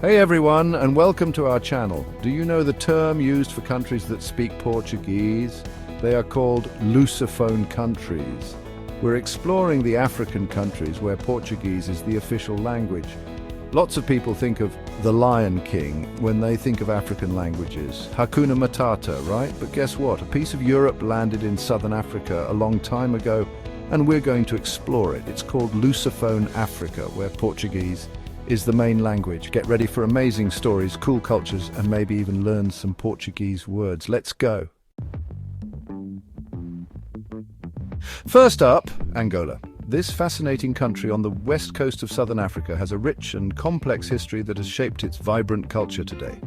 Hey everyone, and welcome to our channel. Do you know the term used for countries that speak Portuguese? They are called Lusophone countries. We're exploring the African countries where Portuguese is the official language. Lots of people think of the Lion King when they think of African languages. Hakuna Matata, right? But guess what? A piece of Europe landed in southern Africa a long time ago, and we're going to explore it. It's called Lusophone Africa, where Portuguese is the main language. Get ready for amazing stories, cool cultures, and maybe even learn some Portuguese words. Let's go. First up, Angola. This fascinating country on the west coast of southern Africa has a rich and complex history that has shaped its vibrant culture today.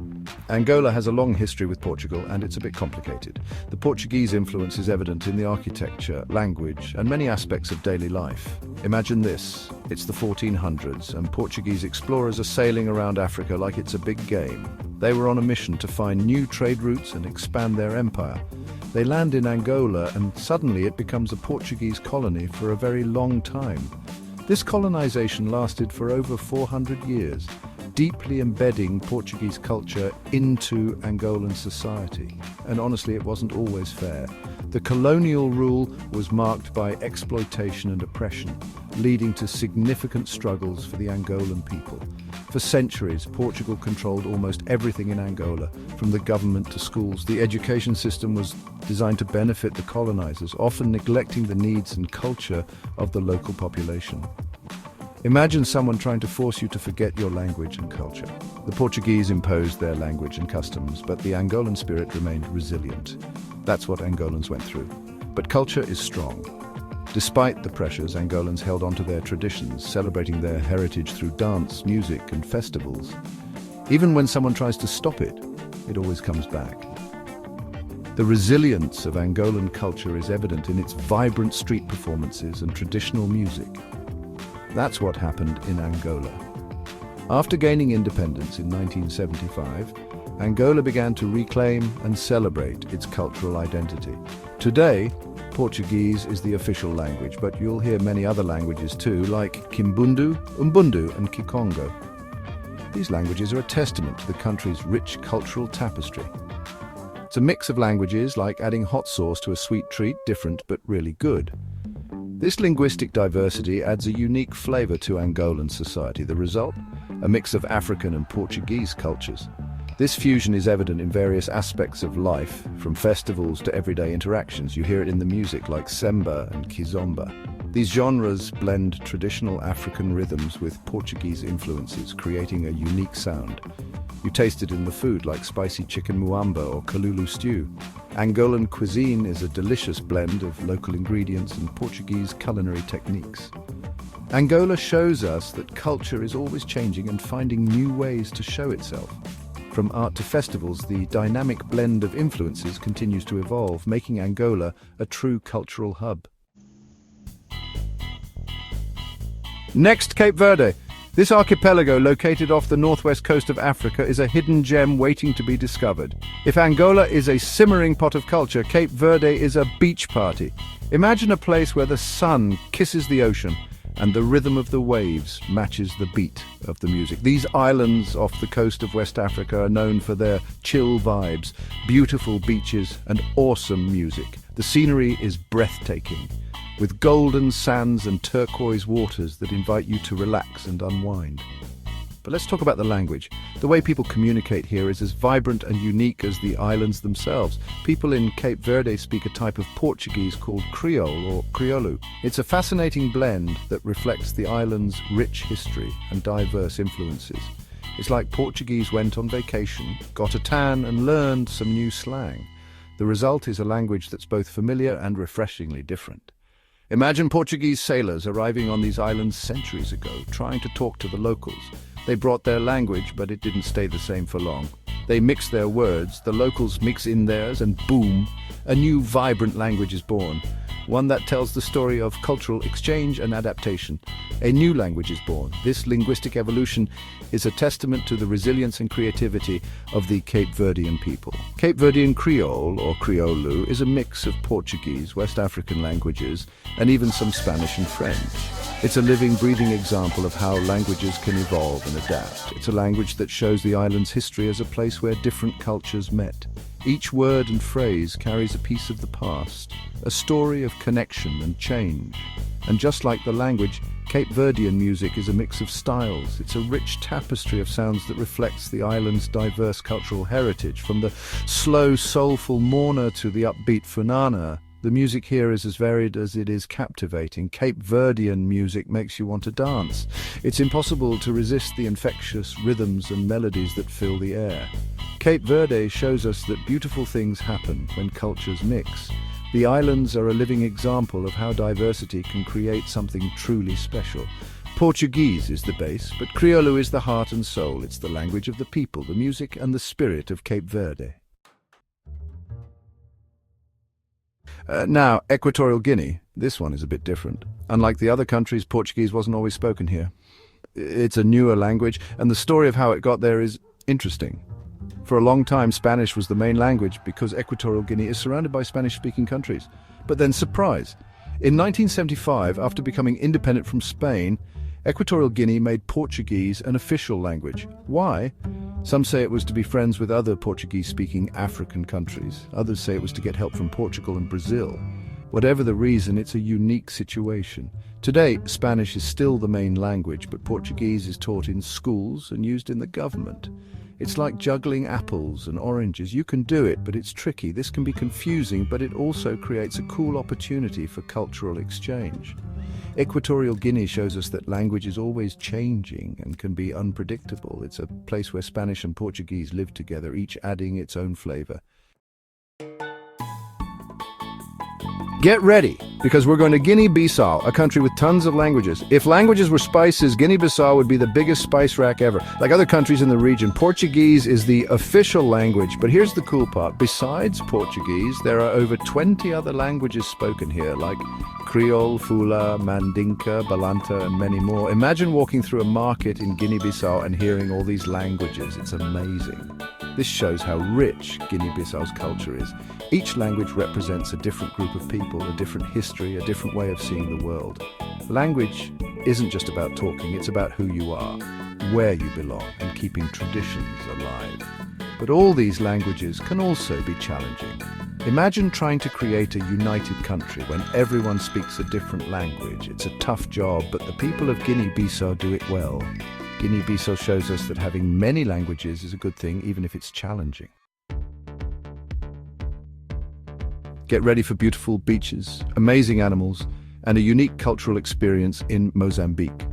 Angola has a long history with Portugal, and it's a bit complicated. The Portuguese influence is evident in the architecture, language, and many aspects of daily life. Imagine this. It's the 1400s, and Portuguese explorers are sailing around Africa like it's a big game. They were on a mission to find new trade routes and expand their empire. They land in Angola, and suddenly it becomes a Portuguese colony for a very long time. This colonization lasted for over 400 years, deeply embedding Portuguese culture into Angolan society. And honestly, it wasn't always fair. The colonial rule was marked by exploitation and oppression, leading to significant struggles for the Angolan people. For centuries, Portugal controlled almost everything in Angola, from the government to schools. The education system was designed to benefit the colonizers, often neglecting the needs and culture of the local population. Imagine someone trying to force you to forget your language and culture. The Portuguese imposed their language and customs, but the Angolan spirit remained resilient. That's what Angolans went through. But culture is strong. Despite the pressures, Angolans held on to their traditions, celebrating their heritage through dance, music, and festivals. Even when someone tries to stop it, it always comes back. The resilience of Angolan culture is evident in its vibrant street performances and traditional music. That's what happened in Angola. After gaining independence in 1975, Angola began to reclaim and celebrate its cultural identity. Today, Portuguese is the official language, but you'll hear many other languages too, like Kimbundu, Umbundu, and Kikongo. These languages are a testament to the country's rich cultural tapestry. It's a mix of languages, like adding hot sauce to a sweet treat, different but really good. This linguistic diversity adds a unique flavor to Angolan society. The result? A mix of African and Portuguese cultures. This fusion is evident in various aspects of life, from festivals to everyday interactions. You hear it in the music like semba and kizomba. These genres blend traditional African rhythms with Portuguese influences, creating a unique sound. You taste it in the food like spicy chicken muamba or kalulu stew. Angolan cuisine is a delicious blend of local ingredients and Portuguese culinary techniques. Angola shows us that culture is always changing and finding new ways to show itself. From art to festivals, the dynamic blend of influences continues to evolve, making Angola a true cultural hub. Next, Cape Verde. This archipelago, located off the northwest coast of Africa, is a hidden gem waiting to be discovered. If Angola is a simmering pot of culture, Cape Verde is a beach party. Imagine a place where the sun kisses the ocean and the rhythm of the waves matches the beat of the music. These islands off the coast of West Africa are known for their chill vibes, beautiful beaches, and awesome music. The scenery is breathtaking, with golden sands and turquoise waters that invite you to relax and unwind. But let's talk about the language. The way people communicate here is as vibrant and unique as the islands themselves. People in Cape Verde speak a type of Portuguese called Creole or Crioulo. It's a fascinating blend that reflects the island's rich history and diverse influences. It's like Portuguese went on vacation, got a tan, and learned some new slang. The result is a language that's both familiar and refreshingly different. Imagine Portuguese sailors arriving on these islands centuries ago, trying to talk to the locals. They brought their language, but it didn't stay the same for long. They mixed their words, the locals mix in theirs, and boom, a new vibrant language is born. One that tells the story of cultural exchange and adaptation. A new language is born. This linguistic evolution is a testament to the resilience and creativity of the Cape Verdean people. Cape Verdean Creole, or Crioulo, is a mix of Portuguese, West African languages, and even some Spanish and French. It's a living, breathing example of how languages can evolve and adapt. It's a language that shows the island's history as a place where different cultures met. Each word and phrase carries a piece of the past, a story of connection and change. And just like the language, Cape Verdean music is a mix of styles. It's a rich tapestry of sounds that reflects the island's diverse cultural heritage. From the slow, soulful morna to the upbeat funana, the music here is as varied as it is captivating. Cape Verdean music makes you want to dance. It's impossible to resist the infectious rhythms and melodies that fill the air. Cape Verde shows us that beautiful things happen when cultures mix. The islands are a living example of how diversity can create something truly special. Portuguese is the base, but Criollo is the heart and soul. It's the language of the people, the music and the spirit of Cape Verde. Now, Equatorial Guinea. This one is a bit different. Unlike the other countries, Portuguese wasn't always spoken here. It's a newer language, and the story of how it got there is interesting. For a long time, Spanish was the main language because Equatorial Guinea is surrounded by Spanish-speaking countries. But then, surprise! In 1975, after becoming independent from Spain, Equatorial Guinea made Portuguese an official language. Why? Some say it was to be friends with other Portuguese-speaking African countries. Others say it was to get help from Portugal and Brazil. Whatever the reason, it's a unique situation. Today, Spanish is still the main language, but Portuguese is taught in schools and used in the government. It's like juggling apples and oranges. You can do it, but it's tricky. This can be confusing, but it also creates a cool opportunity for cultural exchange. Equatorial Guinea shows us that language is always changing and can be unpredictable. It's a place where Spanish and Portuguese live together, each adding its own flavor. Get ready, because we're going to Guinea-Bissau, a country with tons of languages. If languages were spices, Guinea-Bissau would be the biggest spice rack ever. Like other countries in the region, Portuguese is the official language. But here's the cool part. Besides Portuguese, there are over 20 other languages spoken here, like Creole, Fula, Mandinka, Balanta, and many more. Imagine walking through a market in Guinea-Bissau and hearing all these languages. It's amazing. This shows how rich Guinea-Bissau's culture is. Each language represents a different group of people, a different history, a different way of seeing the world. Language isn't just about talking, it's about who you are, where you belong, and keeping traditions alive. But all these languages can also be challenging. Imagine trying to create a united country when everyone speaks a different language. It's a tough job, but the people of Guinea-Bissau do it well. Guinea-Bissau shows us that having many languages is a good thing, even if it's challenging. Get ready for beautiful beaches, amazing animals, and a unique cultural experience in Mozambique.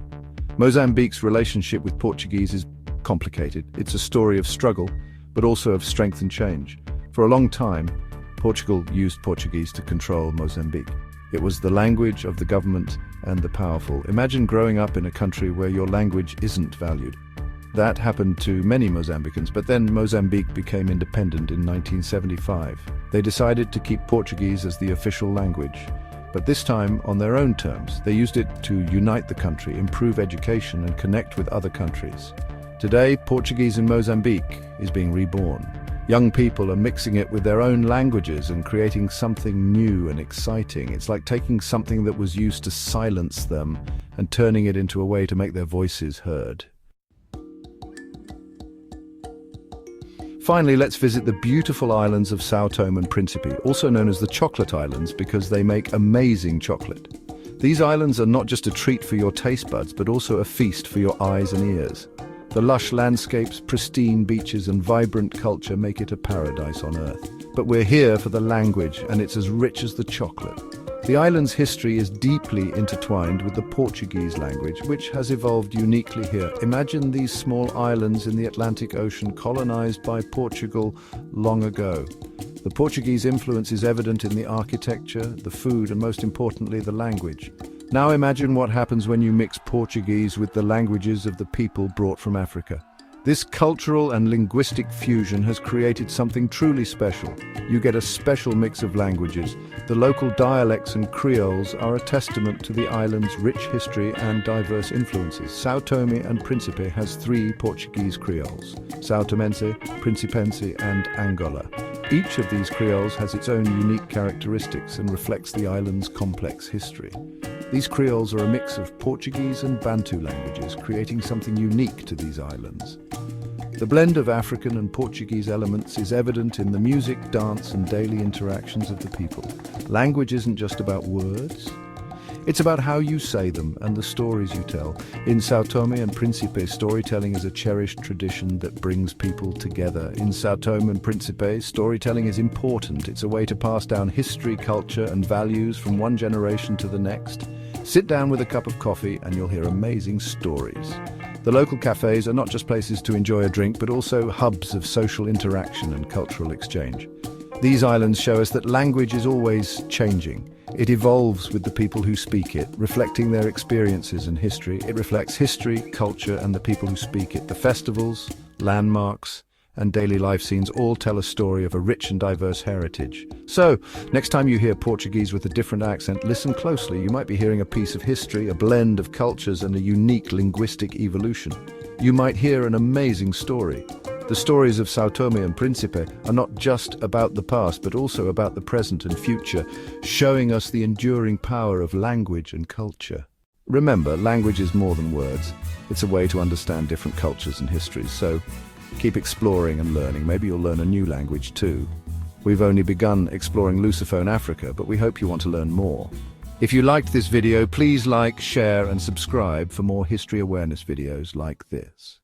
Mozambique's relationship with Portuguese is complicated. It's a story of struggle, but also of strength and change. For a long time, Portugal used Portuguese to control Mozambique. It was the language of the government and the powerful. Imagine growing up in a country where your language isn't valued. That happened to many Mozambicans, but then Mozambique became independent in 1975. They decided to keep Portuguese as the official language, but this time on their own terms. They used it to unite the country, improve education, and connect with other countries. Today, Portuguese in Mozambique is being reborn. Young people are mixing it with their own languages and creating something new and exciting. It's like taking something that was used to silence them and turning it into a way to make their voices heard. Finally, let's visit the beautiful islands of São Tomé and Príncipe, also known as the Chocolate Islands because they make amazing chocolate. These islands are not just a treat for your taste buds, but also a feast for your eyes and ears. The lush landscapes, pristine beaches, and vibrant culture make it a paradise on earth. But we're here for the language, and it's as rich as the chocolate. The island's history is deeply intertwined with the Portuguese language, which has evolved uniquely here. Imagine these small islands in the Atlantic Ocean colonized by Portugal long ago. The Portuguese influence is evident in the architecture, the food, and most importantly, the language. Now imagine what happens when you mix Portuguese with the languages of the people brought from Africa. This cultural and linguistic fusion has created something truly special. You get a special mix of languages. The local dialects and creoles are a testament to the island's rich history and diverse influences. São Tomé and Príncipe has 3 Portuguese creoles: São Tomense, Principense, and Angola. Each of these creoles has its own unique characteristics and reflects the island's complex history. These creoles are a mix of Portuguese and Bantu languages, creating something unique to these islands. The blend of African and Portuguese elements is evident in the music, dance, and daily interactions of the people. Language isn't just about words. It's about how you say them and the stories you tell. In São Tomé and Príncipe, storytelling is a cherished tradition that brings people together. In São Tomé and Príncipe, storytelling is important. It's a way to pass down history, culture, and values from one generation to the next. Sit down with a cup of coffee and you'll hear amazing stories. The local cafes are not just places to enjoy a drink, but also hubs of social interaction and cultural exchange. These islands show us that language is always changing. It evolves with the people who speak it, reflecting their experiences and history. It reflects history, culture, and the people who speak it. The festivals, landmarks, and daily life scenes all tell a story of a rich and diverse heritage. So, next time you hear Portuguese with a different accent, listen closely. You might be hearing a piece of history, a blend of cultures, and a unique linguistic evolution. You might hear an amazing story. The stories of São Tomé and Príncipe are not just about the past, but also about the present and future, showing us the enduring power of language and culture. Remember, language is more than words. It's a way to understand different cultures and histories, so keep exploring and learning. Maybe you'll learn a new language too. We've only begun exploring Lusophone Africa, but we hope you want to learn more. If you liked this video, please like, share, and subscribe for more history awareness videos like this.